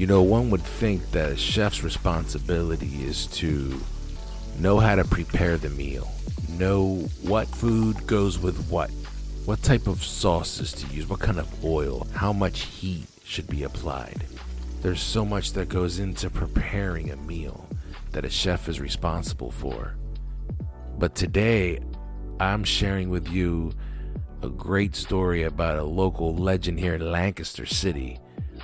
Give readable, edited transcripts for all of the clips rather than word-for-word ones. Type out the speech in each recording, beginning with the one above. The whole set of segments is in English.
One would think that a chef's responsibility is to know how to prepare the meal, know what food goes with what type of sauces to use, what kind of oil, how much heat should be applied. There's so much that goes into preparing a meal that a chef is responsible for. But today, I'm sharing with you a great story about a local legend here in Lancaster City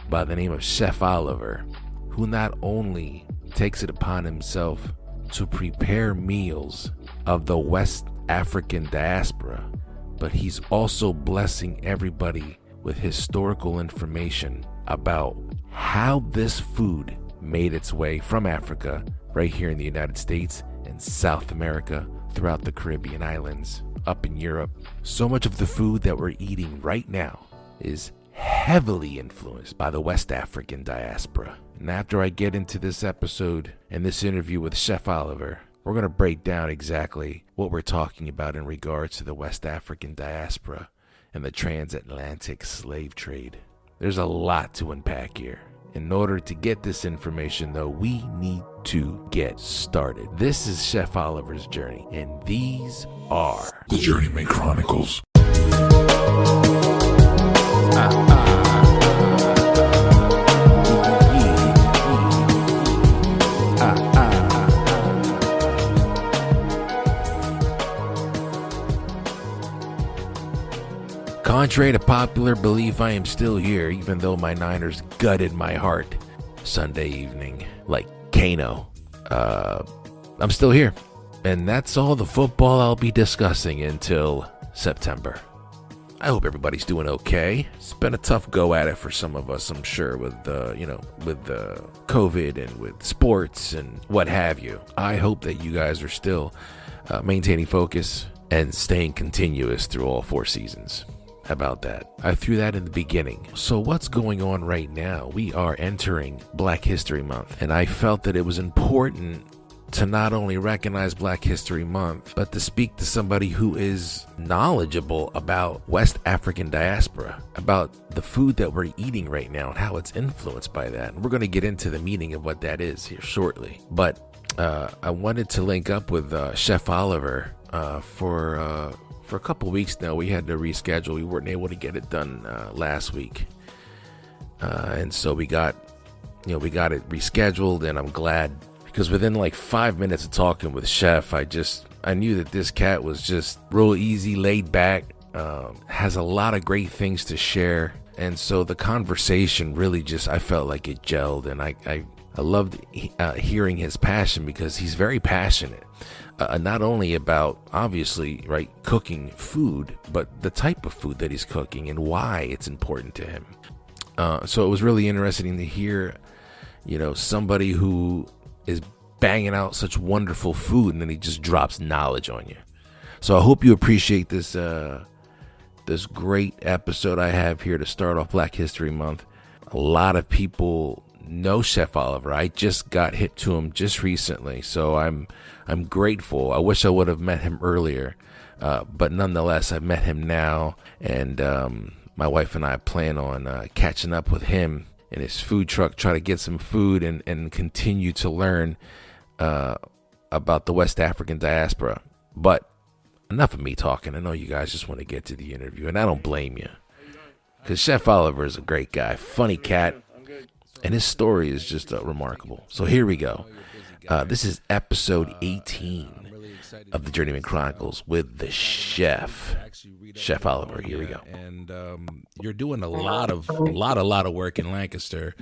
by the name of Chef Oliver, who not only takes it upon himself to prepare meals of the West African diaspora, but he's also blessing everybody with historical information about how this food made its way from Africa right here in the United States and South America, throughout the Caribbean islands, up in Europe. So much of the food that we're eating right now is heavily influenced by the West African diaspora. And after I get into this episode and this interview with Chef Oliver, we're going to break down exactly what we're talking about in regards to the West African diaspora and the transatlantic slave trade. There's a lot to unpack here. In order to get this information, though, we need to get started. This is Chef Oliver's journey, and these are the Journeyman Chronicles. Contrary to popular belief, I am still here, even though my Niners gutted my heart Sunday evening, like Kano. I'm still here, and that's all the football I'll be discussing until September. I hope everybody's doing okay. It's been a tough go at it for some of us, I'm sure, with COVID and with sports and what have you. I hope that you guys are still maintaining focus and staying continuous through all 4 seasons. How about that? I threw that in the beginning. So what's going on right now? We are entering Black History Month, and I felt that it was important to not only recognize Black History Month, but to speak to somebody who is knowledgeable about West African diaspora, about the food that we're eating right now and how it's influenced by that. And we're going to get into the meaning of what that is here shortly. But I wanted to link up with Chef Oliver for a couple weeks now. We had to reschedule. We weren't able to get it done last week. And so we got it rescheduled, and I'm glad, because within like 5 minutes of talking with Chef, I knew that this cat was just real easy, laid back, has a lot of great things to share. And so the conversation really I felt like it gelled, and I loved hearing his passion, because he's very passionate. Not only about, obviously, right, cooking food, but the type of food that he's cooking and why it's important to him. So it was really interesting to hear, somebody who is banging out such wonderful food, and then he just drops knowledge on you. So I hope you appreciate this great episode I have here to start off Black History Month. A lot of people know Chef Oliver. I just got hip to him just recently, so I'm grateful. I wish I would have met him earlier, but nonetheless, I met him now, and my wife and I plan on catching up with him in his food truck, try to get some food and continue to learn about the West African diaspora. But enough of me talking. I know you guys just want to get to the interview, and I don't blame you, because Chef Oliver is a great guy, funny cat, and his story is just remarkable. So here we go. This is episode 18 of the Journeyman Chronicles with the Chef Oliver. Here we go. And you're doing a lot of work in Lancaster.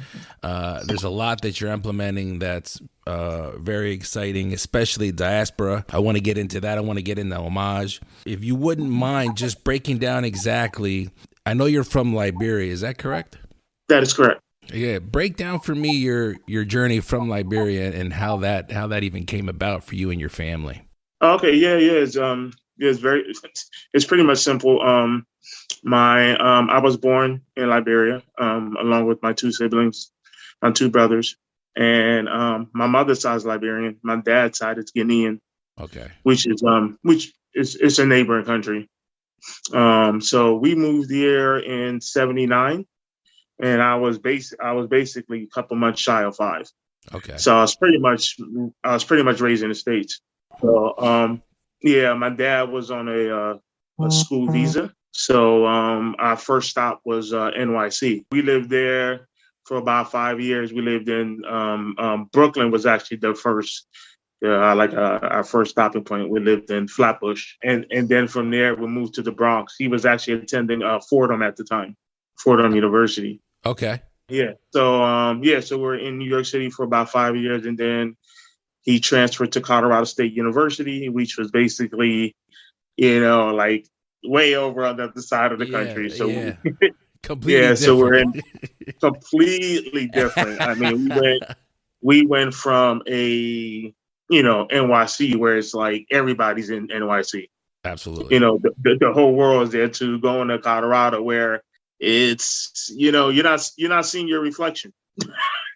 There's a lot that you're implementing that's very exciting, especially diaspora. I want to get into that. I want to get into Homage. If you wouldn't mind just breaking down exactly. I know you're from Liberia. Is that correct? That is correct. Yeah, break down for me your journey from Liberia and how that even came about for you and your family. Okay, yeah, it's pretty much simple. I was born in Liberia, along with my 2 siblings, my 2 brothers, and my mother's side is Liberian. My dad's side is Guinean. Okay, which is a neighboring country. So we moved here in '79. and I was basically a couple months shy of 5. Okay. So I was pretty much raised in the States. So yeah, my dad was on a school visa. So our first stop was NYC. We lived there for about 5 years. We lived in Brooklyn was actually the first our first stopping point. We lived in Flatbush, and then from there we moved to the Bronx. He was actually attending Fordham at the time, Fordham University. Okay. Yeah. So so we're in New York City for about 5 years, and then he transferred to Colorado State University, which was basically, like way over on the other side of the country. So completely different. So we're in completely different. I mean, we went from a NYC where it's like everybody's in NYC. Absolutely. The whole world is there, to going to Colorado where it's you're not seeing your reflection.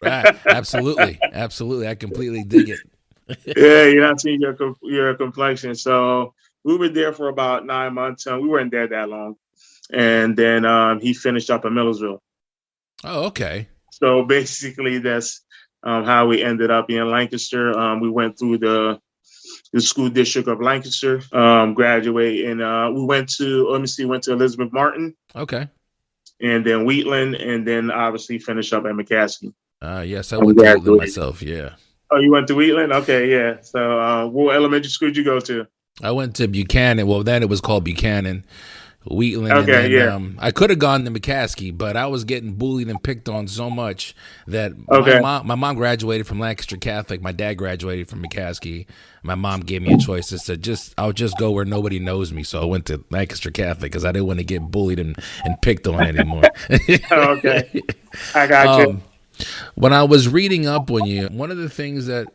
Right. Absolutely. I completely dig it. Yeah, you're not seeing your complexion. So we were there for about 9 months. We weren't there that long, and then he finished up in Millersville. Oh, okay. So basically, that's how we ended up in Lancaster. We went through the school district of Lancaster, graduate, and we went to Elizabeth Martin. Okay. And then Wheatland, and then obviously finished up at McCaskey. Yes, I went to Wheatland myself. Yeah. Oh, you went to Wheatland? Okay, yeah. So, what elementary school did you go to? I went to Buchanan. Well, then it was called Buchanan. Wheatland. Okay, and then, yeah. I could have gone to McCaskey, but I was getting bullied and picked on so much that my mom graduated from Lancaster Catholic. My dad graduated from McCaskey. My mom gave me a choice. It said, I'll just go where nobody knows me. So I went to Lancaster Catholic because I didn't want to get bullied and picked on anymore. Okay. I got you. When I was reading up on you, one of the things that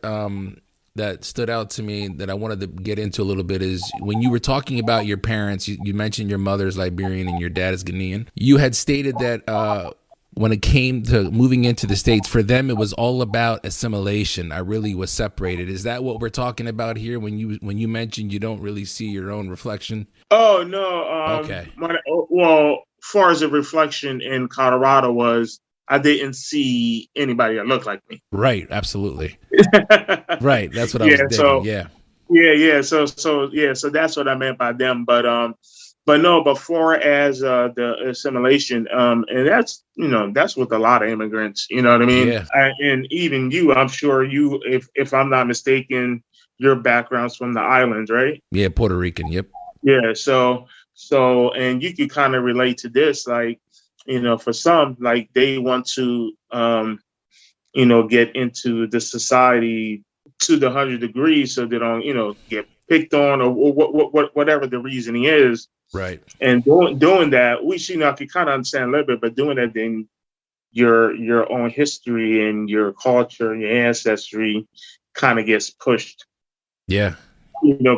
stood out to me that I wanted to get into a little bit is when you were talking about your parents, you mentioned your mother's Liberian and your dad is Ghanaian. You had stated that when it came to moving into the States, for them, it was all about assimilation. I really was separated. Is that what we're talking about here when you mentioned you don't really see your own reflection? Oh, no. Okay. Well, as far as the reflection in Colorado was, I didn't see anybody that looked like me. Right. Absolutely. Right. That's what I was digging. So, yeah. Yeah. So that's what I meant by them. But far as the assimilation, and that's with a lot of immigrants. You know what I mean? Yeah. And even you, I'm sure you, if I'm not mistaken, your background's from the islands, right? Yeah, Puerto Rican. Yep. Yeah. So, and you could kind of relate to this, like, for some, like they want to, get into the society to the 100 degrees so they don't, get picked on or whatever the reasoning is. Right. And doing that, I can kind of understand a little bit, but doing that, then your own history and your culture and your ancestry kind of gets pushed. Yeah.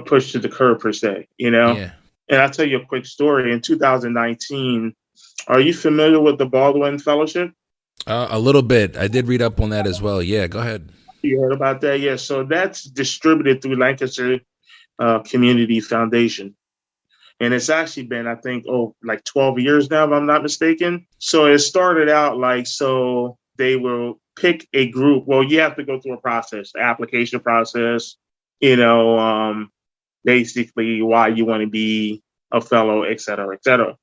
Pushed to the curb per se, Yeah. And I'll tell you a quick story. In 2019, are you familiar with the Baldwin Fellowship? A little bit. I did read up on that as well. Yeah, go ahead. You heard about that? Yeah. So that's distributed through Lancaster Community Foundation. And it's actually been, I think, like 12 years now, if I'm not mistaken. So it started out so they will pick a group. Well, you have to go through a process, the application process, basically why you want to be a fellow, et cetera, et cetera.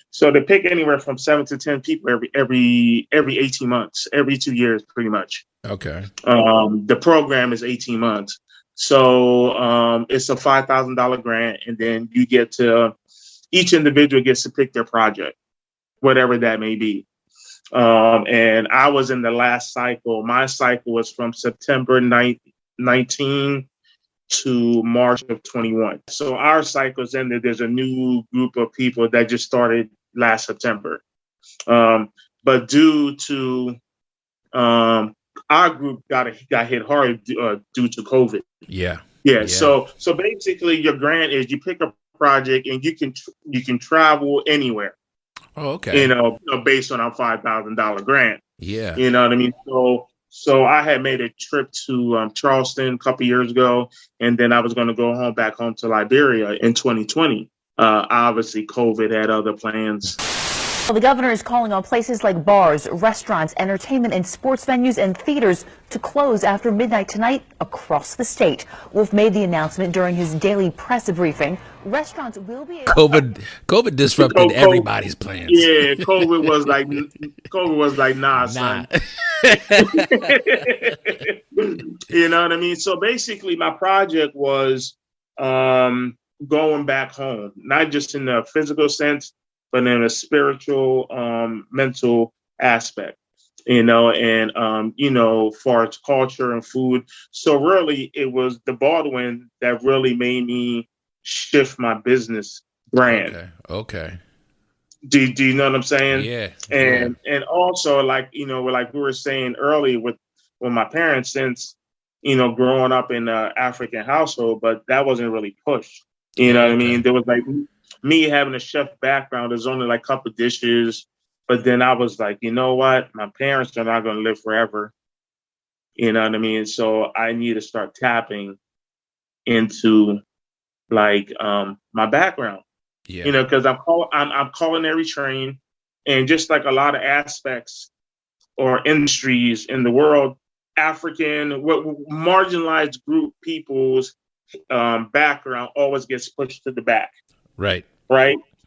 So they pick anywhere from 7 to 10 people every 18 months, every 2 years, pretty much. Okay. The program is 18 months. So it's a $5,000 grant, and then each individual gets to pick their project, whatever that may be. And I was in the last cycle. My cycle was from September 19 to March of 21. So our cycle's ended. There's a new group of people that just started last September. But due to our group got hit hard due to COVID. Yeah. So basically, your grant is you pick a project and you can travel anywhere. Oh, okay. Based on our $5,000 grant. Yeah. You know what I mean? So I had made a trip to Charleston a couple years ago, and then I was going to go back home to Liberia in 2020. Obviously, COVID had other plans. Well, the governor is calling on places like bars, restaurants, entertainment, and sports venues and theaters to close after midnight tonight across the state. Wolf made the announcement during his daily press briefing. Restaurants will be COVID disrupted everybody's plans. Yeah, COVID was like, nah, son. You know what I mean? So basically, my project was going back home, not just in the physical sense, but in a spiritual, mental aspect, and for its culture and food. So really, it was the Baldwin that really made me shift my business brand. Okay. Do you know what I'm saying? Yeah. And also, like we were saying earlier with my parents, since growing up in an African household, but that wasn't really pushed. You know what I mean? There was like me having a chef background. There's only like a couple dishes, but then I was like, you know what? My parents are not going to live forever. You know what I mean? So I need to start tapping into like my background. Yeah. Because I'm culinary trained, and just like a lot of aspects or industries in the world, African, marginalized group people's background always gets pushed to the back. Right.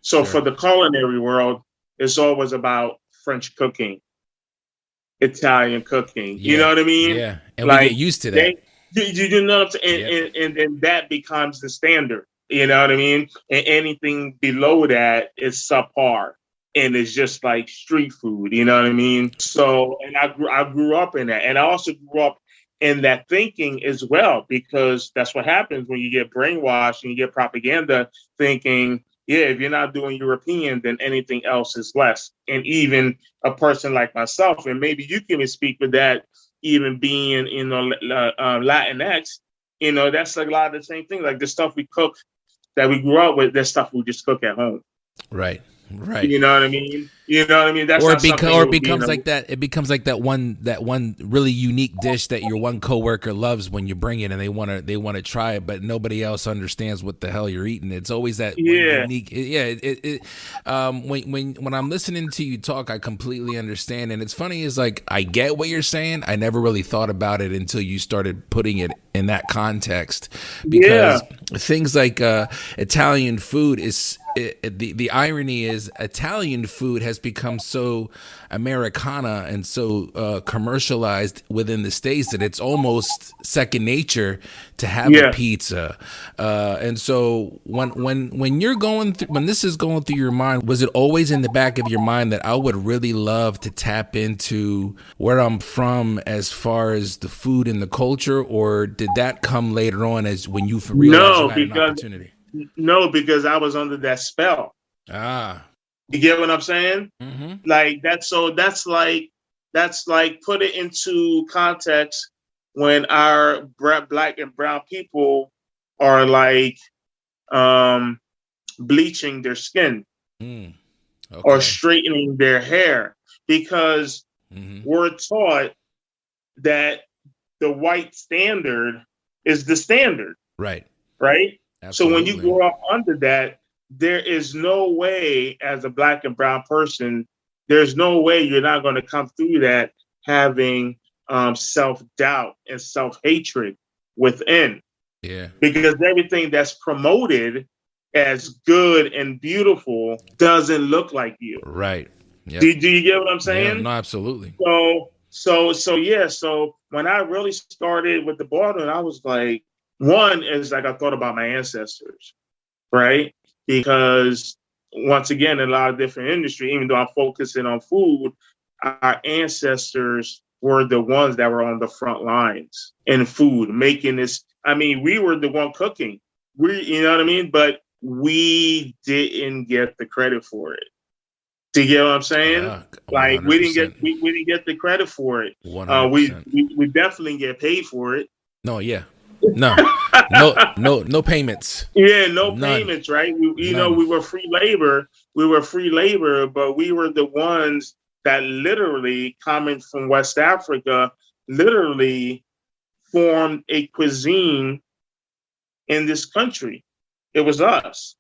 So for the culinary world, it's always about French cooking, Italian cooking. Yeah. You know what I mean? Yeah. And like, we get used to that. You know what I'm saying? And then that becomes the standard. You know what I mean? And anything below that is subpar, and it's just like street food. You know what I mean? So, and I grew up in that, and I also grew up in that thinking as well, because that's what happens when you get brainwashed and you get propaganda thinking, yeah, if you're not doing European, then anything else is less. And even a person like myself, and maybe you can speak with that, even being Latinx, that's like a lot of the same thing. Like the stuff we cook that we grew up with, that stuff we just cook at home. Right. You know what I mean? That's it becomes like that. It becomes like that one really unique dish that your one coworker loves when you bring it, and they want to try it, but nobody else understands what the hell you're eating. It's always that unique. When I'm listening to you talk, I completely understand, and it's funny is like I get what you're saying. I never really thought about it until you started putting it in that context, because things like Italian food is. The irony is Italian food has become so Americana and so commercialized within the States that it's almost second nature to have a pizza. And so when you're going through, when this is going through your mind, was it always in the back of your mind that I would really love to tap into where I'm from as far as the food and the culture, or did that come later on as when you realized you had an opportunity? No, because I was under that spell. You get what I'm saying? Mm-hmm. Like that's like put it into context when our black and brown people are like bleaching their skin or straightening their hair, because we're taught that the white standard is the standard. Right. Absolutely. So when you grow up under that, there is no way as a black and brown person, there's no way you're not going to come through that having self-doubt and self-hatred within. Yeah. Because everything that's promoted as good and beautiful doesn't look like you. Right. Yep. Do you get what I'm saying? Yeah, no, absolutely. So when I really started with the Baldwin, I was like, one is like I thought about my ancestors, right? Because once again, in a lot of different industry, even though I'm focusing on food, our ancestors were the ones that were on the front lines in food, making this. I mean, we were the one cooking. You know what I mean? But we didn't get the credit for it. Do you get what I'm saying? Like we didn't get the credit for it. We definitely get paid for it. No, payments. Yeah, no payments, right? We were free labor. But we were the ones that literally, coming from West Africa, literally formed a cuisine in this country. It was us.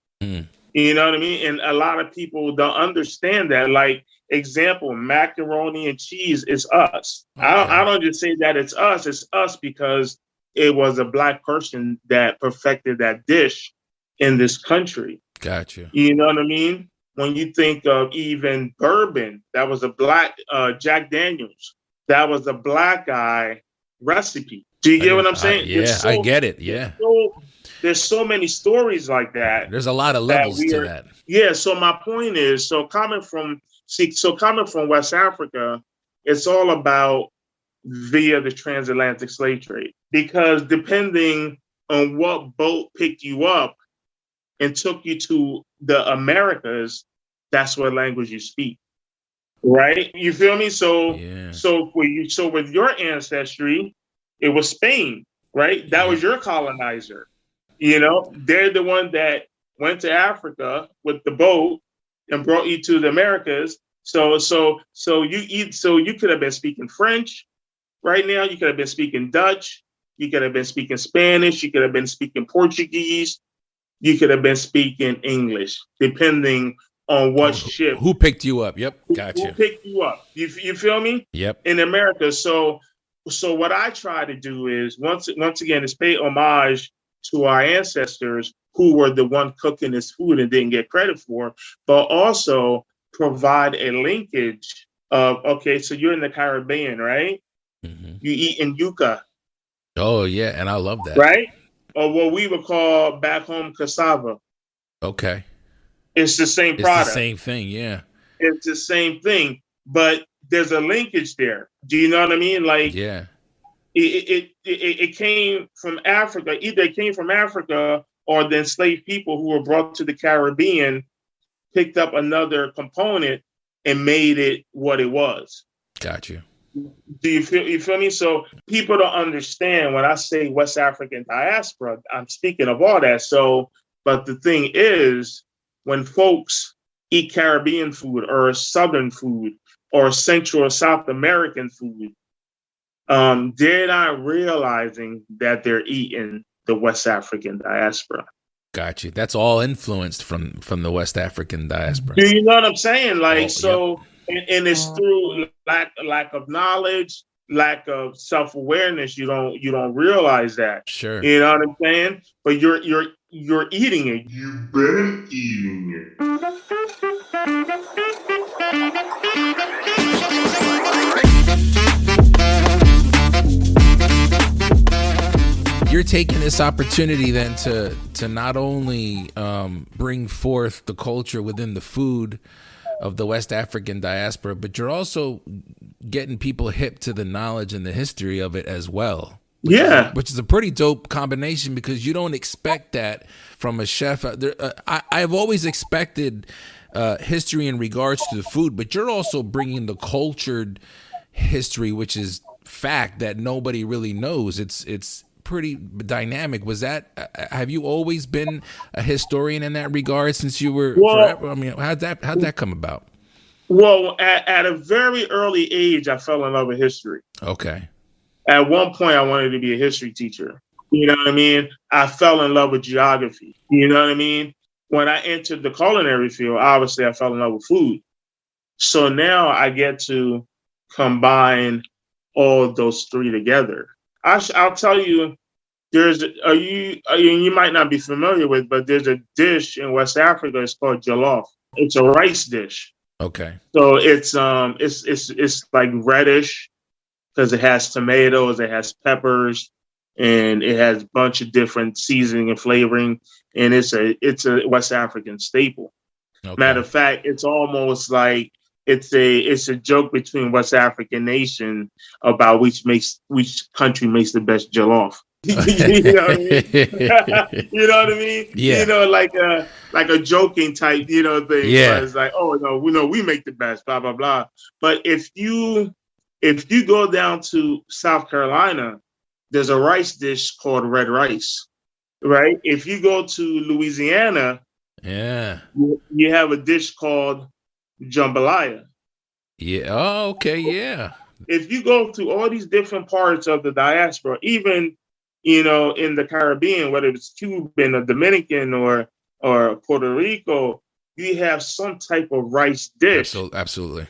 You know what I mean? And a lot of people don't understand that. Like, example, macaroni and cheese is us. I Okay. don't just say that it's us because it was a black person that perfected that dish in this country. Gotcha. You know what I mean? When you think of even bourbon, that was a black Jack Daniels. That was a black guy recipe. Do you I get what didn't. I'm saying? Yeah, I get it. There's Yeah. so there's so many stories like that There's a lot of that levels we to are. that. Yeah. So my point is, coming from West Africa, it's all about via the transatlantic slave trade because depending on what boat picked you up and took you to the Americas, that's what language you speak. Right? You feel me? So Yeah. so with your ancestry, it was Spain, right? That Yep. was your colonizer. You know, they're the one that went to Africa with the boat and brought you to the Americas. So you could have been speaking French right now. You could have been speaking Dutch. You could have been speaking Spanish. You could have been speaking Portuguese. You could have been speaking English, depending on what ship Who picked you up? Yep. who Gotcha. picked you up. You feel me? Yep. In America. So what I try to do is once again is pay homage to our ancestors who were the one cooking this food and didn't get credit for, but also provide a linkage of okay, so you're in the Caribbean, right? Hmm. You eat in yuca, Oh yeah, and I love that. right? Or what we would call back home cassava. Okay. It's the same It's the product. same thing. Yeah. It's the same thing, but there's a linkage there. Do you know what I mean? Like Yeah. it came from Africa. Either it came from Africa or the enslaved people who were brought to the Caribbean picked up another component and made it what it was. Got you. Do you feel me? So people don't understand when I say West African diaspora, I'm speaking of all that. So, but the thing is, when folks eat Caribbean food or Southern food or Central or South American food, they're not realizing that they're eating the West African diaspora. Got you. That's all influenced from the West African diaspora. Do you know what I'm saying? Like, Oh, so, and it's through lack of knowledge, lack of self-awareness. You don't realize that. Sure. You know what I'm saying? But you're eating it. You've been eating it. You're taking this opportunity then to not only bring forth the culture within the food of the West African diaspora, but you're also getting people hip to the knowledge and the history of it as well. Which is a pretty dope combination because you don't expect that from a chef. I've always expected history in regards to the food, but you're also bringing the cultured history, which is fact that nobody really knows. It's pretty dynamic. Was that? Have you always been a historian in that regard since you were? Forever? I mean, how'd that come about? Well, at a very early age, I fell in love with history. Okay. At one point, I wanted to be a history teacher. You know what I mean? I fell in love with geography. You know what I mean? When I entered the culinary field, obviously, I fell in love with food. So now I get to combine all those three together. I'll tell you, you might not be familiar with, but there's a dish in West Africa. It's called jollof. It's a rice dish. Okay. So it's like reddish because it has tomatoes, it has peppers, and it has a bunch of different seasoning and flavoring. And it's a West African staple. Okay. Matter of fact, it's almost like it's a joke between West African nation about which country makes the best jollof. You know what I mean? You know what I mean? Yeah. You know, like a joking type, thing. Yeah. It's like, oh no, we make the best, blah blah blah. But if you go down to South Carolina, there's a rice dish called red rice, right? If you go to Louisiana, yeah, you have a dish called jambalaya. Yeah. Oh, okay. Yeah. If you go to all these different parts of the diaspora, even in the Caribbean, whether it's Cuban or Dominican or or Puerto Rico, you have some type of rice dish, Absolutely.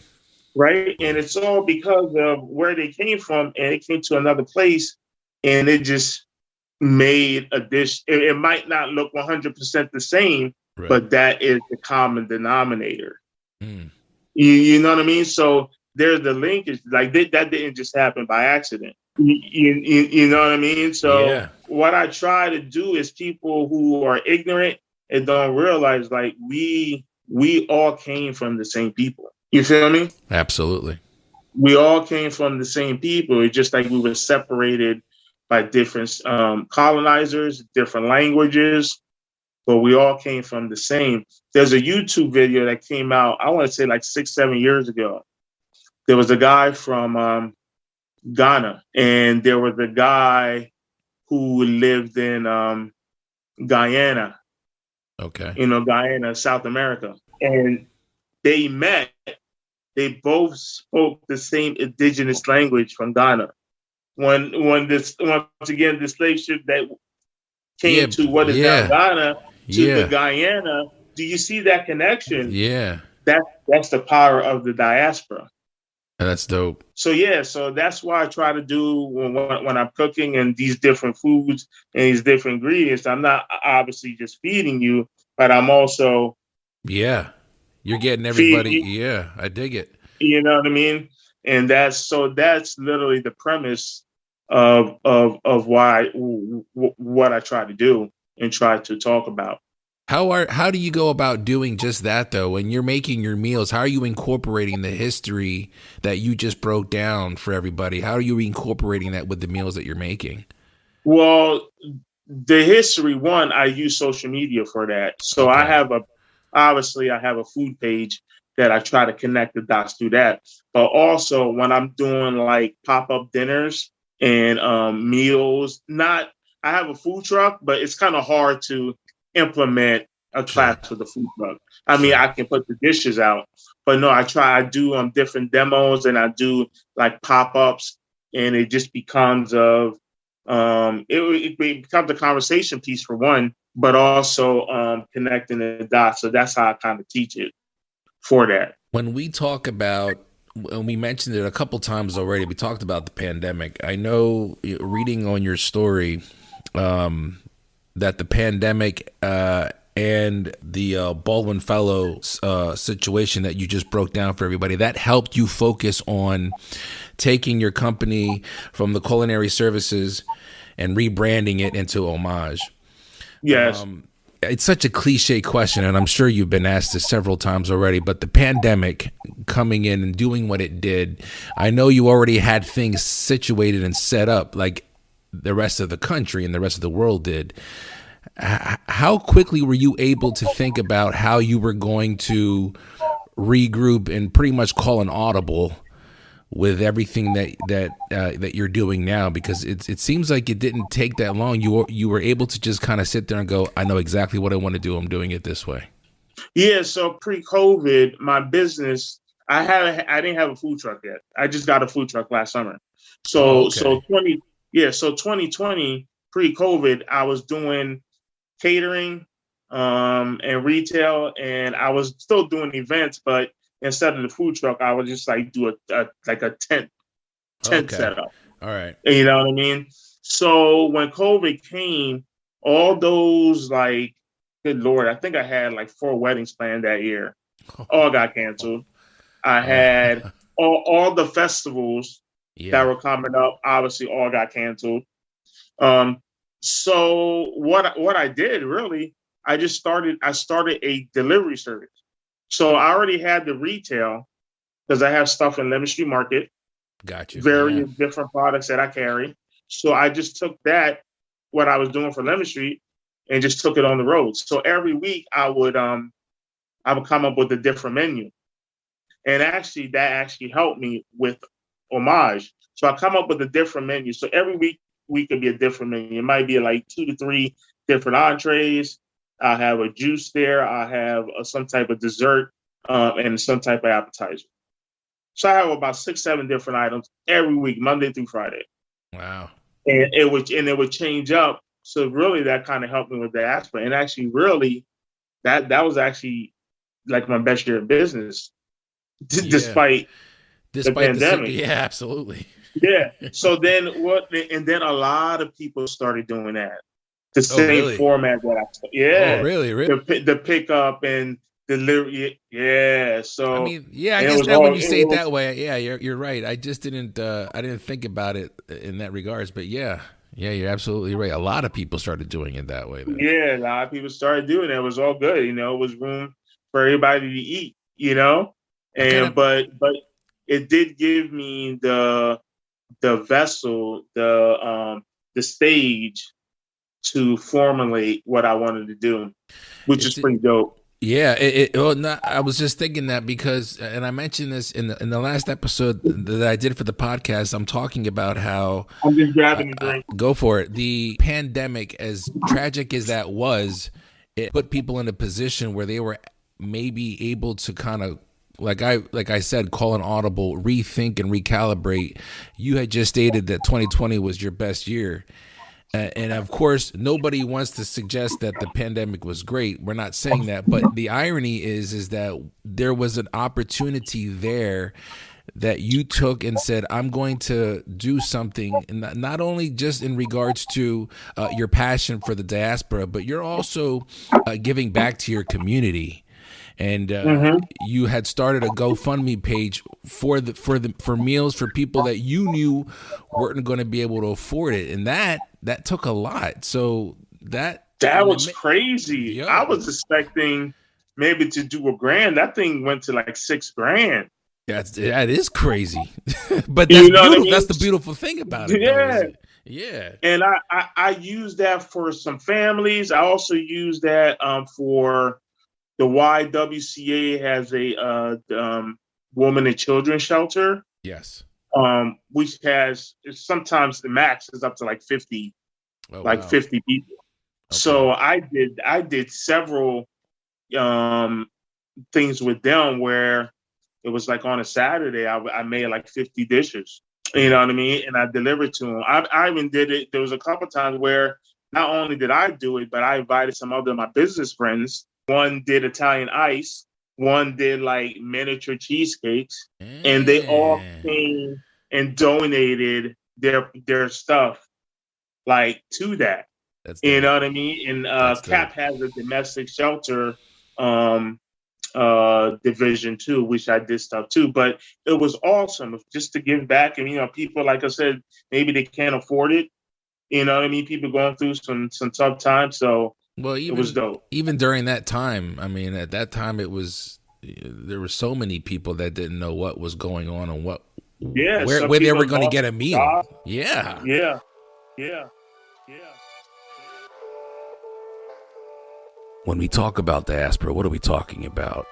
right? And it's all because of where they came from, and it came to another place, and it just made a dish. It might not look 100% the same, Right. but that is the common denominator. Mm. You know what I mean? So there's the linkage. Like that didn't just happen by accident. You know what I mean? So Yeah. what I try to do is people who are ignorant and don't realize, like, we all came from the same people. You feel me? Absolutely. We all came from the same people. It's just like we were separated by different colonizers, different languages, but we all came from the same. There's a YouTube video that came out, I want to say like 6-7 years ago. There was a guy from Ghana, and there was a guy who lived in Guyana. Okay. Guyana, South America. And they met. They both spoke the same indigenous language from Ghana. Once again, the slave ship that came to what is now Ghana to the Guyana. Do you see that connection? Yeah. That's the power of the diaspora. That's dope. So that's why I try to do when I'm cooking and these different foods and these different ingredients. I'm not obviously just feeding you, but I'm also you're getting everybody. I dig it. You know what I mean? And that's literally the premise of why what I try to do and try to talk about. How do you go about doing just that, though? When you're making your meals, how are you incorporating the history that you just broke down for everybody? How are you incorporating that with the meals that you're making? Well, the history, one, I use social media for that. So okay. I have a food page that I try to connect the dots through that. But also when I'm doing like pop-up dinners and meals, I have a food truck, but it's kind of hard to implement a class with a food truck. I mean, I can put the dishes out, but no, I do different demos, and I do like pop-ups, and it just becomes it becomes a conversation piece for one, but also connecting the dots. So that's how I kind of teach it for that. When we talk about, and we mentioned it a couple times already, we talked about the pandemic. I know, reading on your story, that the pandemic and the Baldwin Fellow situation that you just broke down for everybody, that helped you focus on taking your company from the culinary services and rebranding it into Homage. Yes. It's such a cliche question, and I'm sure you've been asked this several times already, but the pandemic coming in and doing what it did, I know you already had things situated and set up like the rest of the country and the rest of the world did. How quickly were you able to think about how you were going to regroup and pretty much call an audible with everything that you're doing now? Because it seems like it didn't take that long. You were able to just kind of sit there and go, I know exactly what I want to do. I'm doing it this way. Yeah. So pre-COVID, my business, I didn't have a food truck yet. I just got a food truck last summer. So 2020 pre-COVID, I was doing catering and retail, and I was still doing events, but instead of the food truck, I would just like do a tent setup. All right. You know what I mean? So when COVID came, all those, like, good Lord, I think I had like 4 weddings planned that year. All got canceled. I had all the festivals that were coming up, obviously all got canceled. So what I did really, I started a delivery service. So I already had the retail because I have stuff in Lemon Street Market. Got you. Various different products that I carry. So I just took what I was doing for Lemon Street, and just took it on the road. So every week I would come up with a different menu. And actually that helped me with Homage. So I come up with a different menu. So every week could be a different menu. It might be like 2 to 3 different entrees. I have a juice there. I have some type of dessert and some type of appetizer. So I have about 6-7 different items every week, Monday through Friday. Wow. And it would change up. So really that kind of helped me with the aspect. And actually really that was actually like my best year of business, Yeah. despite the pandemic. Yeah, absolutely. Yeah. So then and then a lot of people started doing that. The same really? format that yeah. Oh, really? The pickup and delivery. Yeah. So I mean, yeah, I and it guess was that when all- you it say it was- that way, yeah, you're right. I just didn't I didn't think about it in that regards, but yeah, you're absolutely right. A lot of people started doing it that way then. Yeah, a lot of people started doing it. It was all good, you know. It was room for everybody to eat, you know. And but it did give me the vessel, the stage to formulate what I wanted to do, which is pretty dope. Yeah, I was just thinking that because, and I mentioned this in the last episode that I did for the podcast. I'm talking about how I'm just grabbing a drink. Go for it. The pandemic, as tragic as that was, it put people in a position where they were maybe able to kind of, like I said, call an audible, rethink and recalibrate. You had just stated that 2020 was your best year. And of course, nobody wants to suggest that the pandemic was great. We're not saying that. But the irony is that there was an opportunity there that you took and said, I'm going to do something, and not only just in regards to your passion for the diaspora, but you're also giving back to your community. And you had started a GoFundMe page for meals for people that you knew weren't going to be able to afford it, and that took a lot. So that was crazy. Yo. I was expecting maybe to do $1,000. That thing went to like $6,000. That is crazy, but that's beautiful. I mean? That's the beautiful thing about it. Yeah, yeah. And I used that for some families. I also used that for. The YWCA has a woman and children shelter. Yes. Which has sometimes the max is up to like 50, 50 people. Okay. So I did several things with them where it was like on a Saturday I made like 50 dishes. You know what I mean? And I delivered to them. I even did it. There was a couple times where not only did I do it, but I invited some other of my business friends. One did Italian ice, one did like miniature cheesecakes, and they all came and donated their stuff like to that. You know what I mean? And CAP has a domestic shelter division too, which I did stuff too. But it was awesome just to give back. And people, like I said, maybe they can't afford it. You know what I mean? People going through some tough times, so. Well, it was dope. Even during that time, I mean, at that time, there were so many people that didn't know what was going on and where they were going to get a meal. Yeah. When we talk about diaspora, what are we talking about?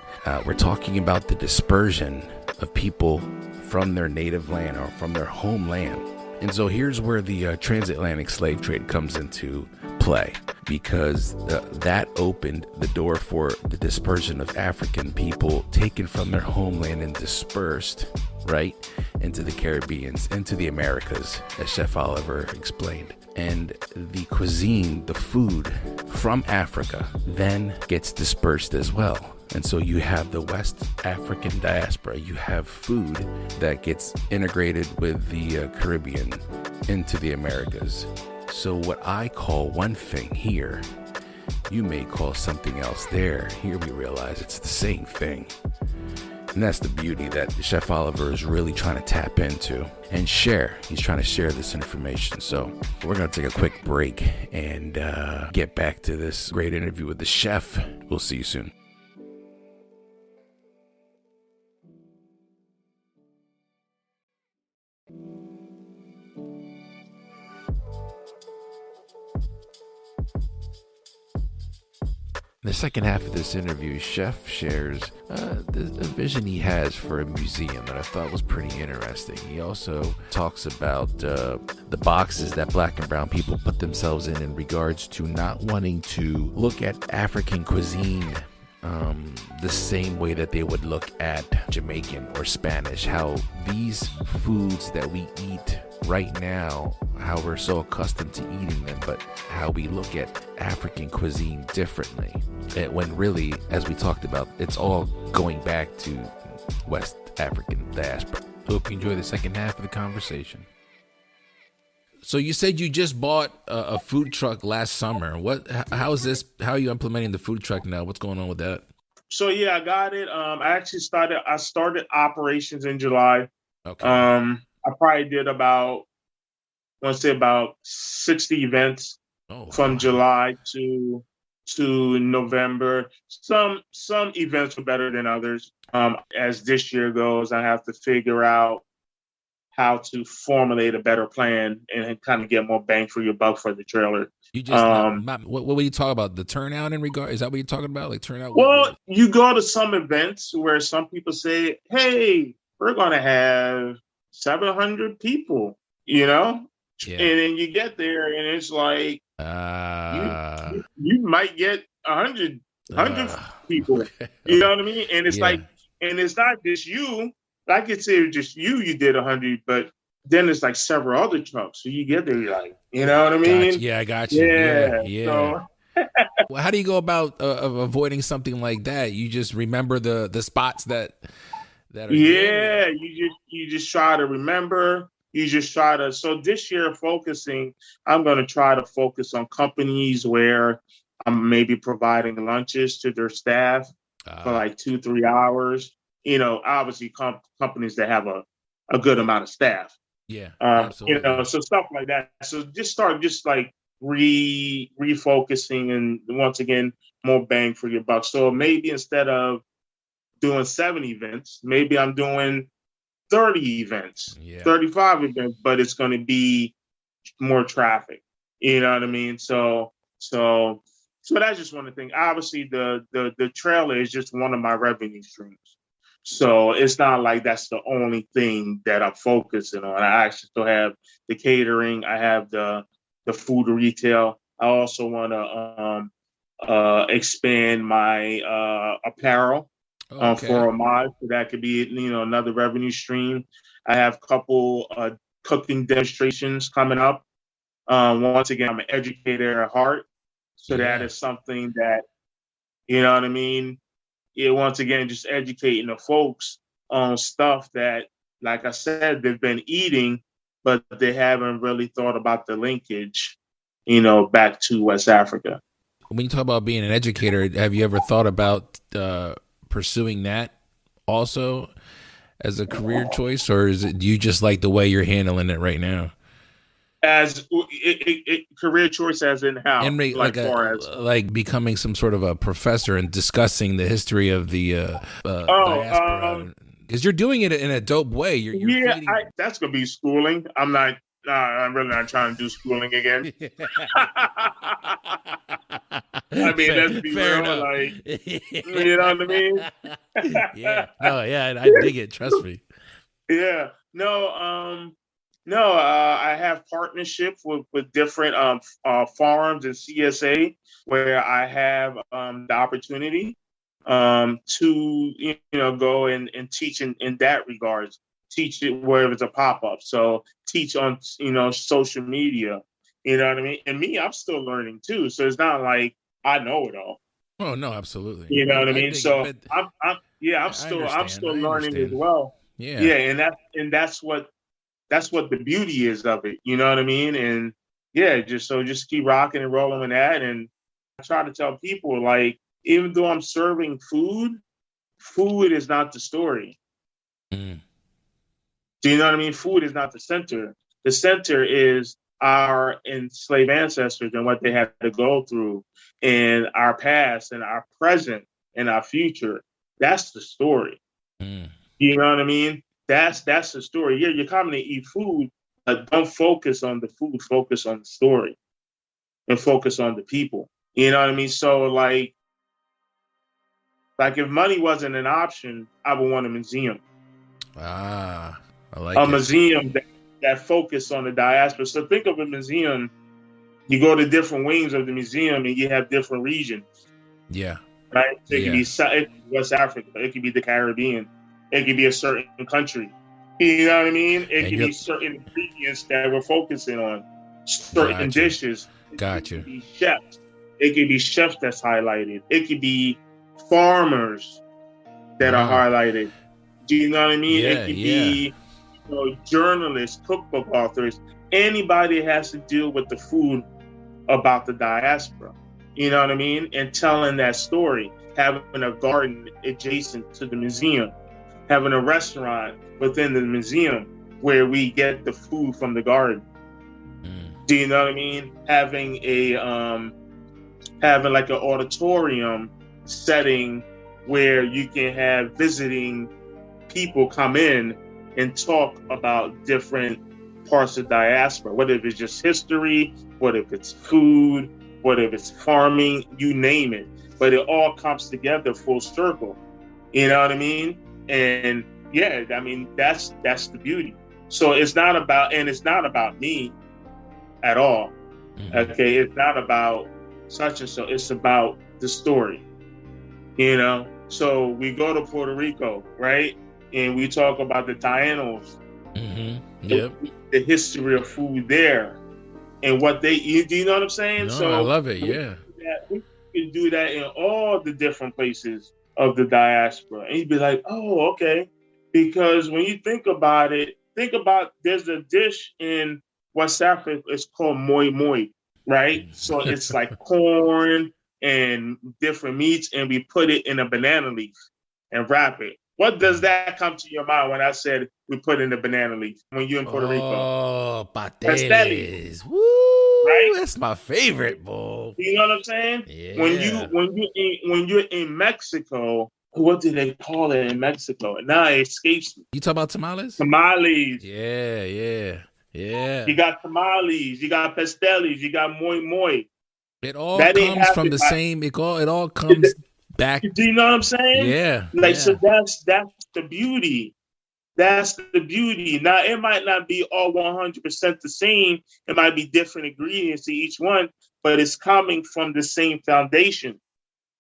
We're talking about the dispersion of people from their native land or from their homeland. And so here's where the transatlantic slave trade comes into play, because that opened the door for the dispersion of African people taken from their homeland and dispersed, right, into the Caribbean, into the Americas, as Chef Oliver explained. And the cuisine, the food from Africa, then gets dispersed as well. And so you have the West African diaspora. You have food that gets integrated with the Caribbean into the Americas. So what I call one thing here, you may call something else there. Here we realize it's the same thing. And that's the beauty that Chef Oliver is really trying to tap into and share. He's trying to share this information. So we're going to take a quick break and get back to this great interview with the chef. We'll see you soon. In the second half of this interview, Chef shares the vision he has for a museum that I thought was pretty interesting. He also talks about the boxes that Black and brown people put themselves in regards to not wanting to look at African cuisine the same way that they would look at Jamaican or Spanish, how these foods that we eat right now, how we're so accustomed to eating them, but how we look at African cuisine differently. When really, as we talked about, it's all going back to West African diaspora. Hope you enjoy the second half of the conversation. So you said you just bought a food truck last summer. How is this? How are you implementing the food truck now? What's going on with that? So yeah, I got it. I started operations in July. Okay. I probably did about 60 events from July to November. Some events were better than others. As this year goes, I have to figure out how to formulate a better plan and kind of get more bang for your buck for the trailer. You just what were you talking about? The turnout in regard? Is that what you're talking about? Like turnout? Well, you go to some events where some people say, "Hey, we're going to have 700 people," Yeah. And then you get there and it's like you might get 100 people. Okay. You know what I mean? And it's like, and it's not just you. I could say it's just you did 100, but then it's like several other trucks. So you get there, you're like, you know what I mean? Gotcha. Yeah, I got you. Yeah. So. Well, how do you go about avoiding something like that? You just remember the spots that are good. You just try to remember. You just try to. So this year, I'm going to try to focus on companies where I'm maybe providing lunches to their staff for like 2-3 hours. Obviously companies that have a good amount of staff. Yeah, absolutely. So stuff like that. So just start like refocusing, and once again, more bang for your buck. So maybe instead of doing 7 events, maybe I'm doing 30 events, 35 events, but it's going to be more traffic. You know what I mean? So that's just one thing. Obviously, the trailer is just one of my revenue streams. So it's not like that's the only thing that I'm focusing on. I actually still have the catering. I have the food retail. I also want to expand my apparel for Homage. So that could be another revenue stream. I have a couple cooking demonstrations coming up. Once again, I'm an educator at heart. So that is something that, you know what I mean? Once again, just educating the folks on stuff that, like I said, they've been eating, but they haven't really thought about the linkage, back to West Africa. When you talk about being an educator, have you ever thought about pursuing that also as a career choice, or do you just like the way you're handling it right now? As career choice, as in how, and like becoming some sort of a professor and discussing the history of the diaspora, because you're doing it in a dope way. That's gonna be schooling. I'm really not trying to do schooling again. I mean, let's be fair real. Enough. Like, you know what I mean? I dig it. Trust me. Yeah. No, I have partnerships with different farms and CSA where I have the opportunity to go and teach in that regards. Teach it where it's a pop-up. So teach on social media. You know what I mean? And me, I'm still learning too. So it's not like I know it all. Oh no, absolutely. You know what I mean? So I'm still learning as well. Yeah. Yeah, and that's what the beauty is of it. You know what I mean? And just keep rocking and rolling with that. And I try to tell people, like, even though I'm serving food is not the story. Mm. Do you know what I mean? Food is not the center. The center is our enslaved ancestors and what they had to go through, and our past and our present and our future. That's the story. Mm. You know what I mean? That's the story. Yeah, you're coming to eat food, but don't focus on the food. Focus on the story, and focus on the people. You know what I mean? So like if money wasn't an option, I would want a museum. I like a museum that focus on the diaspora. So think of a museum. You go to different wings of the museum, and you have different regions. Yeah. right? So it could Yeah. be West Africa, it could be the Caribbean, it could be a certain country. You know what I mean? It And could you're be certain ingredients that we're focusing on, certain Gotcha. dishes. It Gotcha. could be chefs. It could be chefs that's highlighted. It could be farmers that are Wow. highlighted. Do you know what I mean? It Yeah, could yeah. be journalists, cookbook authors, anybody that has to deal with the food about the diaspora. You know what I mean? And telling that story, having a garden adjacent to the museum, having a restaurant within the museum where we get the food from the garden. Do you know what I mean? Having like an auditorium setting where you can have visiting people come in and talk about different parts of diaspora, whether if it's just history, whether if it's food, whether if it's farming, you name it. But it all comes together full circle. You know what I mean? And yeah, I mean, that's the beauty. So it's not about me at all. Okay, it's not about such and so. It's about the story. You know. So we go to Puerto Rico, right? And we talk about the Tainos, Yep. the history of food there, and what they eat. Do you know what I'm saying? No, So I love it. Yeah. we can do that in all the different places of the diaspora, and you'd be like, oh, okay, because when you think about it, there's a dish in West Africa. It's called moi moi, right? So it's like corn and different meats, and we put it in a banana leaf and wrap it. What does that come to your mind when I said we put in the banana leaf when you're in Puerto Rico? Oh, Pasteles, pasteles. Woo! right? That's my favorite, boy. You know what I'm saying? Yeah. When you're in Mexico, what do they call it in Mexico? Now it escapes me. You talk about tamales? Tamales. Yeah, yeah, yeah. You got tamales. You got pasteles. You got moi moi. It all That comes from the same. It all comes back. Do you know what I'm saying? Yeah. Like, yeah. so that's the beauty. That's the beauty. Now, it might not be all 100% the same. It might be different ingredients to each one, but it's coming from the same foundation.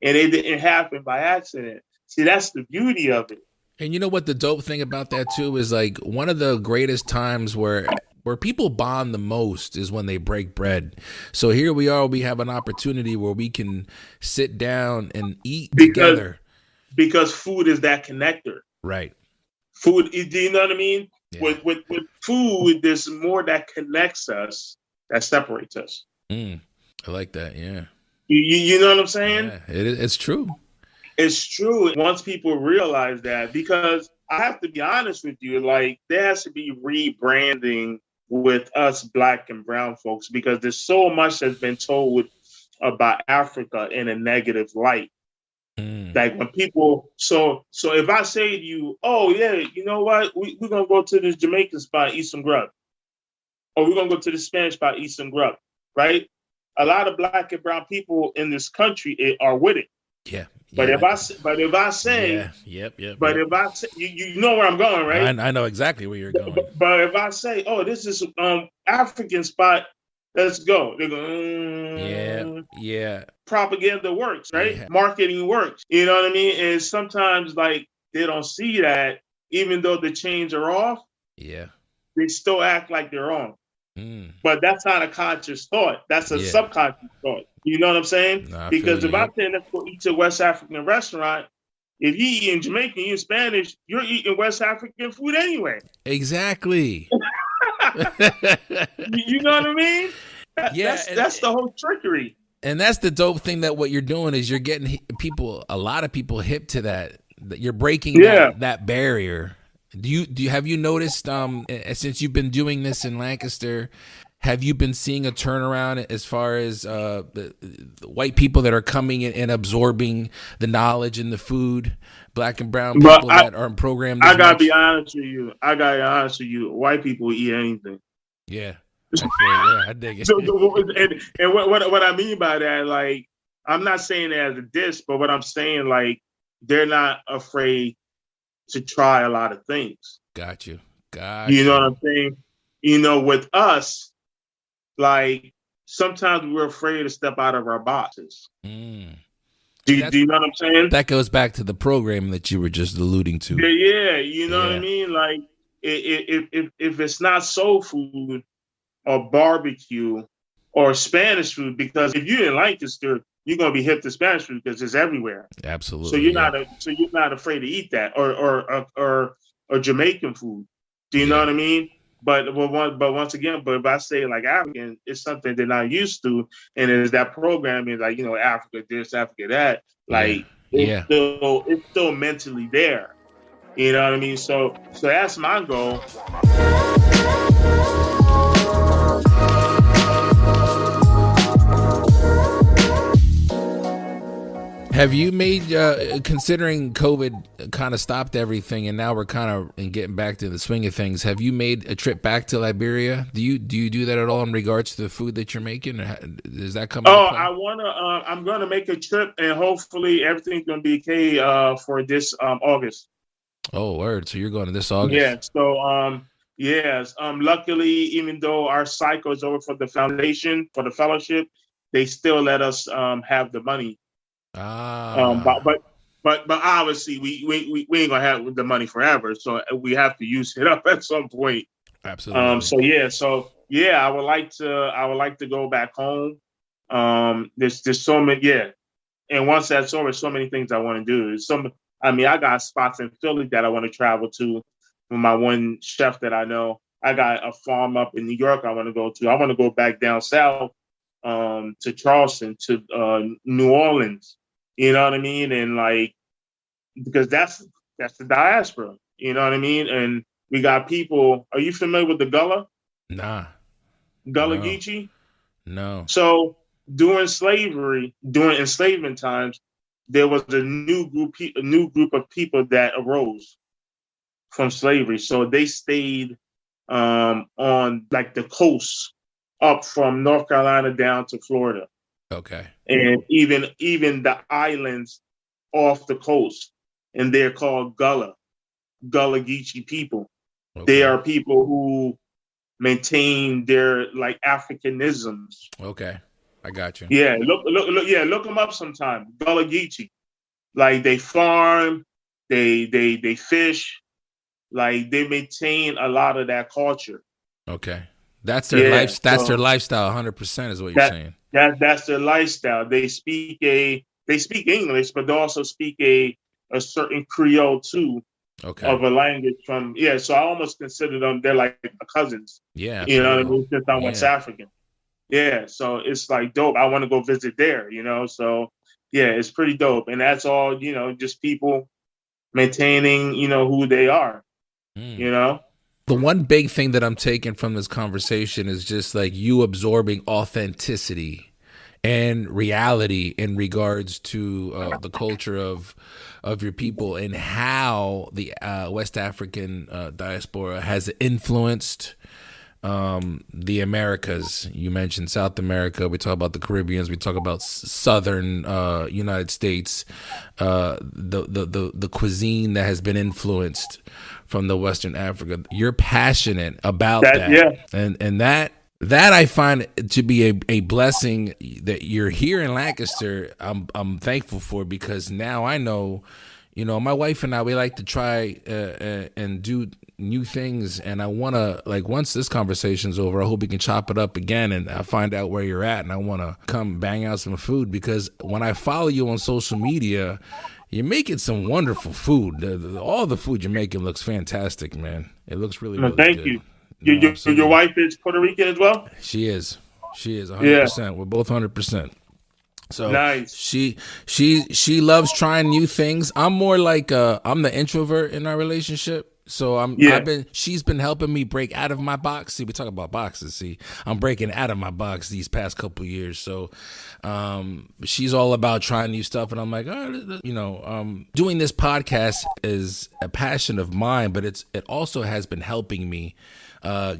And it didn't happen by accident. See, that's the beauty of it. And you know what the dope thing about that too is, like, one of the greatest times where people bond the most is when they break bread. So here we are, we have an opportunity where we can sit down and eat together. Because food is that connector. Right. Food, do you know what I mean? Yeah. With food, there's more that connects us that separates us. I like that, yeah. You know what I'm saying? Yeah, it's true. It's true. Once people realize that, because I have to be honest with you, like, there has to be rebranding with us Black and brown folks, because there's so much that's been told about Africa in a negative light. Like, when people, so if I say to you, oh yeah, you know what, we're gonna go to this Jamaican spot, eat some grub, or we're gonna go to the Spanish spot, eat some grub, right? A lot of Black and brown people in this country are with it. Yeah. But if I say, yep. If I say, you know where I'm going, right? I know exactly where you're going. But if I say, oh, this is African spot, let's go. They go, yeah. Propaganda works, right? Yeah. Marketing works. You know what I mean? And sometimes, like, they don't see that, even though the chains are off. Yeah. They still act like they're on. But that's not a conscious thought. That's a subconscious thought. You know what I'm saying? Because if I say, let's go eat to a West African restaurant, if you eating Jamaican, you Spanish, you're eating West African food anyway. Exactly. You know what I mean? That's the whole trickery. And that's the dope thing, that what you're doing is you're getting a lot of people hip to that. You're breaking that barrier. Have you noticed, since you've been doing this in Lancaster, have you been seeing a turnaround as far as the white people that are coming in and absorbing the knowledge and the food, Black and brown people that are programmed? I gotta be honest with you. White people eat anything. Yeah. I dig it. So, and what I mean by that, like, I'm not saying it as a diss, but what I'm saying, like, they're not afraid to try a lot of things. Got you. You know what I'm saying? You know, with us, like, sometimes we're afraid to step out of our boxes. Do you know what I'm saying? That goes back to the program that you were just alluding to. Yeah, you know what I mean? Like if it's not soul food or barbecue or Spanish food, because if you're in Lancaster, you're gonna be hip to Spanish food because it's everywhere. Absolutely. So you're not afraid to eat that or Jamaican food. Do you know what I mean? But once again, but if I say like African, it's something they're not used to, and it's that programming like Africa this, Africa that. Like it's still mentally there. You know what I mean? So that's my goal. Have you made, considering COVID kind of stopped everything and now we're kind of getting back to the swing of things, have you made a trip back to Liberia? Do you do that at all in regards to the food that you're making? Is that coming? I'm gonna make a trip and hopefully everything's gonna be okay for this August. Oh, word! So you're going to this August? Yeah. So yes. Luckily, even though our cycle is over for the foundation for the fellowship, they still let us have the money. But obviously we ain't gonna have the money forever, so we have to use it up at some point. Absolutely. So I would like to go back home. There's so many, and once that's over, so many things I want to do. I got spots in Philly that I want to travel to with my one chef that I know. I got a farm up in New York I want to go to. I want to go back down south to Charleston, to New Orleans. You know what I mean? And like, because that's the diaspora. You know what I mean? And we got people. Are you familiar with the Gullah? Nah. Gullah Geechee? No. So during enslavement times, there was a new group of people that arose from slavery. So they stayed on like the coast up from North Carolina down to Florida. Okay. And even the islands off the coast, and they're called Gullah Geechee people. Okay. They are people who maintain their like Africanisms. Okay, I got you. Yeah, look them up sometime. Gullah Geechee, like they farm, they fish, like they maintain a lot of that culture. Okay, that's their life. That's their lifestyle. 100% is what you're saying. That's their lifestyle. They speak English, but they also speak a certain Creole too. Okay. Of a language from so I almost consider them, they're like cousins. Yeah. You know what I mean? Since I'm West African. Yeah. So it's like dope. I want to go visit there, So it's pretty dope. And that's all, just people maintaining, who they are. The one big thing that I'm taking from this conversation is just like you absorbing authenticity and reality in regards to the culture of your people and how the West African diaspora has influenced the Americas. You mentioned South America. We talk about the Caribbeans. We talk about Southern United States. The cuisine that has been influenced from the Western Africa. You're passionate about that. And that I find to be a blessing that you're here in Lancaster. I'm thankful for, because now I know, my wife and I, we like to try and do new things. And I want to, like, once this conversation's over, I hope we can chop it up again and I find out where you're at. And I want to come bang out some food, because when I follow you on social media, you're making some wonderful food. All the food you're making looks fantastic, man. It looks really, really thank good. You. Your wife is Puerto Rican as well? She is 100%. Yeah. We're both 100%. So nice. She loves trying new things. I'm more like I'm the introvert in our relationship. So she's been helping me break out of my box. See, we talk about boxes. See, I'm breaking out of my box these past couple of years. So, she's all about trying new stuff. And I'm like, doing this podcast is a passion of mine, but it also has been helping me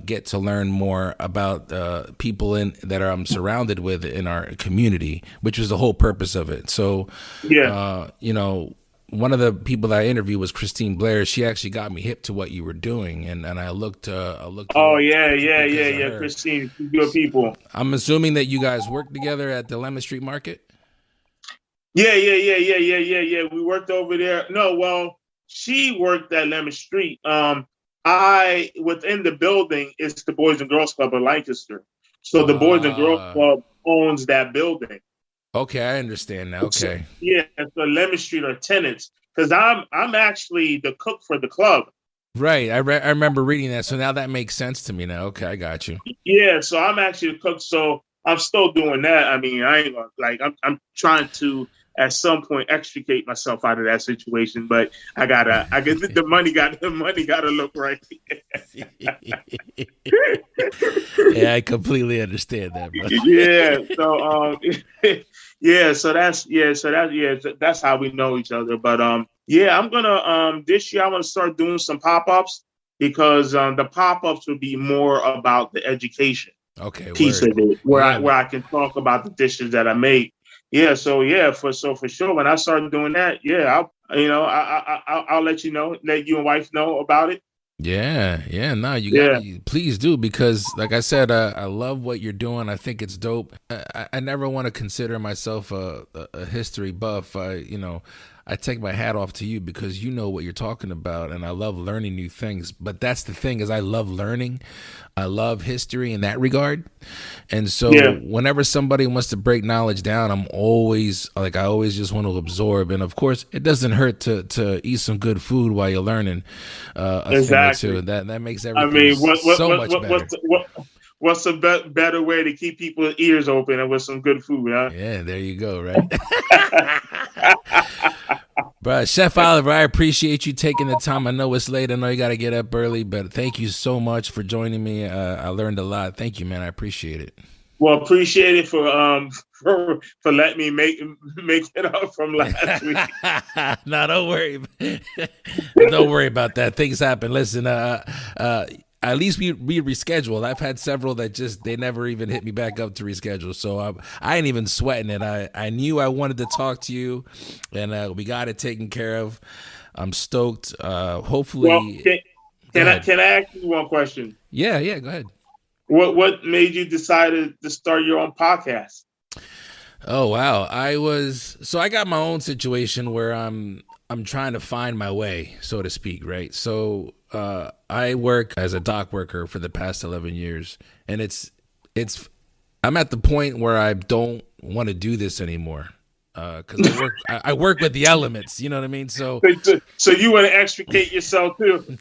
get to learn more about people that I'm surrounded with in our community, which was the whole purpose of it. So, one of the people that I interviewed was Christine Blair. She actually got me hip to what you were doing, and I looked. Oh yeah. Christine, good people. I'm assuming that you guys work together at the Lemon Street Market. Yeah. We worked over there. No, well, she worked at Lemon Street. I within the building is the Boys and Girls Club of Lancaster. So the Boys and Girls Club owns that building. Okay, I understand now. Okay. Yeah, so Lemon Street are tenants because I'm actually the cook for the club. Right. I remember reading that. So now that makes sense to me now. Okay, I got you. Yeah, so I'm actually the cook. So I'm still doing that. I mean, I ain't gonna like I'm trying to at some point extricate myself out of that situation, but I guess the money gotta look right. Yeah, I completely understand that, bro. So that's how we know each other. But yeah, I'm gonna this year I want to start doing some pop-ups because the pop-ups will be more about the education piece of it, where I can talk about the dishes that I make. Yeah, for sure. When I start doing that, I'll let you know, let you and wife know about it. Yeah, no, you gotta, please do, because like I said, I love what you're doing. I think it's dope. I never want to consider myself a history buff. I take my hat off to you because you know what you're talking about, and I love learning new things. But that's the thing, is I love learning. I love history in that regard. And so whenever somebody wants to break knowledge down, I always just want to absorb. And of course, it doesn't hurt to eat some good food while you're learning a thing or two. That makes everything so much better. What's a better way to keep people's ears open and with some good food, huh? Yeah, there you go, right? But Chef Oliver, I appreciate you taking the time. I know it's late. I know you got to get up early, but thank you so much for joining me. I learned a lot. Thank you, man. I appreciate it. Well, appreciate it for letting me make it up from last week. No, don't worry. Don't worry about that. Things happen. Listen, at least we reschedule. I've had several that they never even hit me back up to reschedule. So I ain't even sweating it. I knew I wanted to talk to you, and we got it taken care of. I'm stoked. Hopefully. Well, can I ask you one question? Yeah, go ahead. What made you decide to start your own podcast? Oh, wow. I got my own situation where I'm trying to find my way, so to speak, right? So I work as a dock worker for the past 11 years, and I'm at the point where I don't want to do this anymore because I work with the elements, you know what I mean? So you want to extricate yourself too?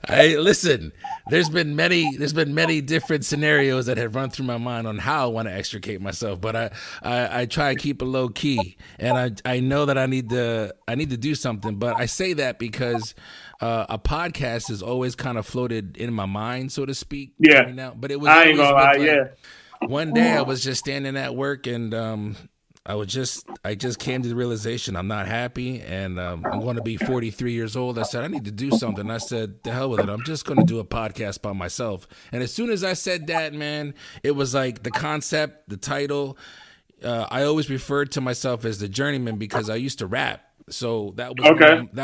I listen. There's been many different scenarios that have run through my mind on how I want to extricate myself, but I try to keep it low key, and I know that I need to do something. But I say that because a podcast is always kind of floated in my mind, so to speak. Yeah. Now, but it was. I ain't gonna lie. Yeah. One day I was just standing at work, and I just came to the realization I'm not happy, and I'm going to be 43 years old. I said, I need to do something. I said, the hell with it. I'm just going to do a podcast by myself. And as soon as I said that, man, it was like the concept, the title. I always referred to myself as the journeyman because I used to rap. So that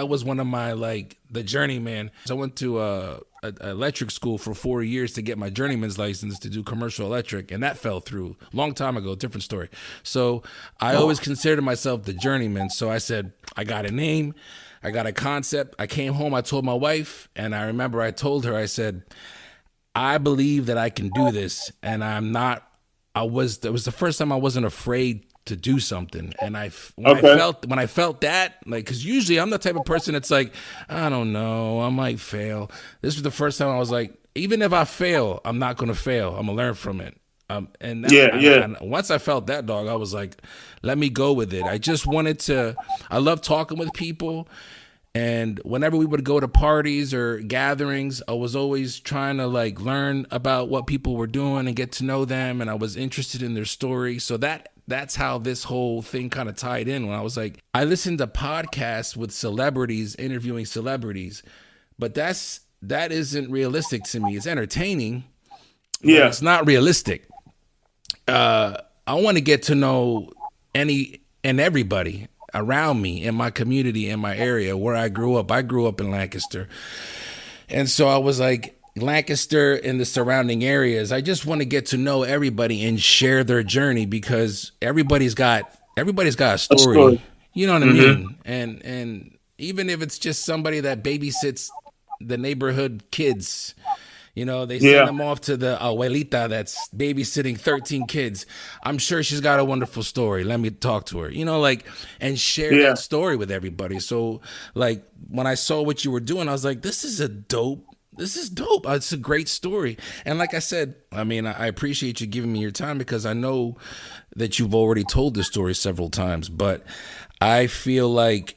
was one of my, like, the journeyman. So I went to electric school for 4 years to get my journeyman's license to do commercial electric, and that fell through long time ago. Different story. So I always considered myself the journeyman. So I said, I got a name, I got a concept. I came home, I told my wife, and I remember I told her, I said, I believe that I can do this, and it was the first time I wasn't afraid to do something. And when I felt that, like, because usually I'm the type of person that's like, I don't know, I might fail. This was the first time I was like, even if I fail, I'm not going to fail. I'm going to learn from it. And once I felt that, dog, I was like, let me go with it. I love talking with people. And whenever we would go to parties or gatherings, I was always trying to, like, learn about what people were doing and get to know them. And I was interested in their story. So that's how this whole thing kind of tied in. When I was like, I listened to podcasts with celebrities interviewing celebrities, but that isn't realistic to me. It's entertaining. Yeah, it's not realistic. I want to get to know any and everybody around me in my community, in my area where I grew up. I grew up in Lancaster. And so I was like, Lancaster and the surrounding areas. I just want to get to know everybody and share their journey, because everybody's got a story. You know what I mean? And even if it's just somebody that babysits the neighborhood kids, you know, they send them off to the abuelita that's babysitting 13 kids. I'm sure she's got a wonderful story. Let me talk to her, you know, like, and share that story with everybody. So, like, when I saw what you were doing, I was like, this is dope. It's a great story. And like I said, I mean, I appreciate you giving me your time, because I know that you've already told this story several times, but I feel like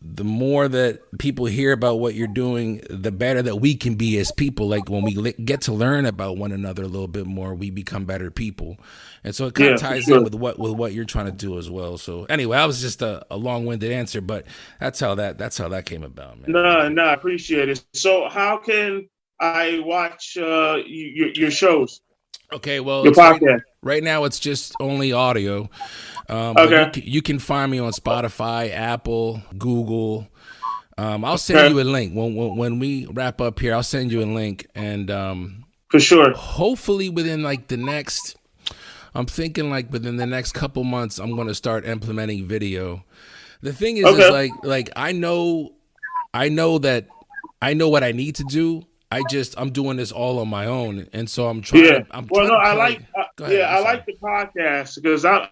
the more that people hear about what you're doing, the better that we can be as people. Like, when we get to learn about one another a little bit more, we become better people. And so it kind of ties in with what you're trying to do as well. So anyway, I was just a long-winded answer, but that's how that came about, man. No, I appreciate it. So how can I watch your shows? Okay, well, your podcast. Right now it's just only audio. Okay. But you can find me on Spotify, Apple, Google. I'll send you a link when we wrap up here. I'll send you a link, and for sure, hopefully within the next couple months, I'm going to start implementing video. The thing is like I know what I need to do. I'm doing this all on my own, and so I'm trying. I like the podcast, because I'm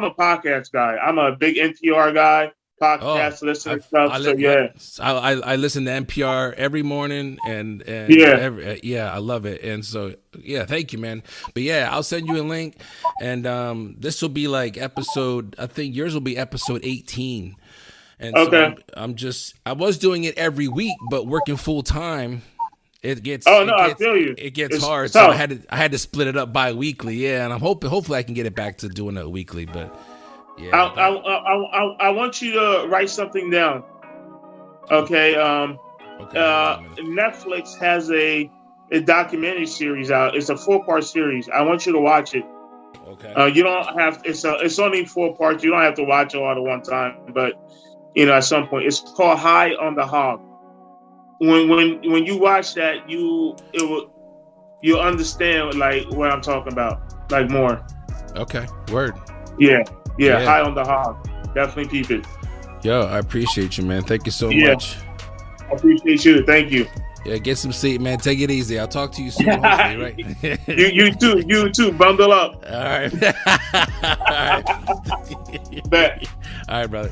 a podcast guy. I'm a big NPR guy, podcast listener stuff. I listen to NPR every morning, and I love it. And so thank you, man. But I'll send you a link, and this will be like episode. I think yours will be episode 18. And so I was doing it every week, but working full time, it gets. I feel you. It gets hard, tough. so I had to split it up bi-weekly. And I'm hopefully I can get it back to doing it weekly. But I want you to write something down. Okay. Netflix has a documentary series out. It's a 4-part series. I want you to watch it. Okay. You don't have. It's only 4 parts. You don't have to watch it all at one time. But at some point, it's called High on the Hog. When you watch that, you'll understand like what I'm talking about, like more. Okay, word. Yeah. High on the Hog. Definitely keep it. Yo, I appreciate you, man. Thank you so much. I appreciate you. Thank you. Yeah, get some sleep, man. Take it easy. I'll talk to you soon, hopefully, right? You too. Bundle up. All right. Bet. All right, brother.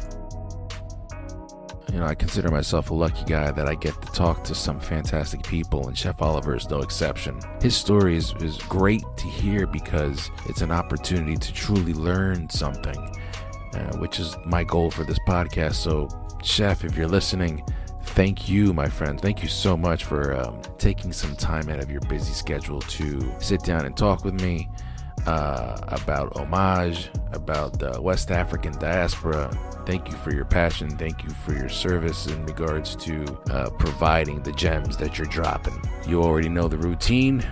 I consider myself a lucky guy that I get to talk to some fantastic people, and Chef Oliver is no exception. His story is great to hear, because it's an opportunity to truly learn something, which is my goal for this podcast. So, Chef, if you're listening, thank you, my friend. Thank you so much for taking some time out of your busy schedule to sit down and talk with me about Homage, about the West African Diaspora. Thank you for your passion. Thank you for your service in regards to providing the gems that you're dropping. You already know the routine.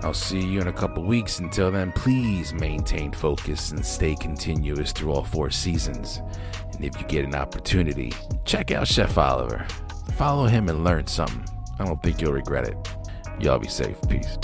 I'll see you in a couple weeks. Until then, please maintain focus and stay continuous through all 4 seasons. And if you get an opportunity, check out Chef Oliver. Follow him and learn something. I don't think you'll regret it. Y'all be safe. Peace.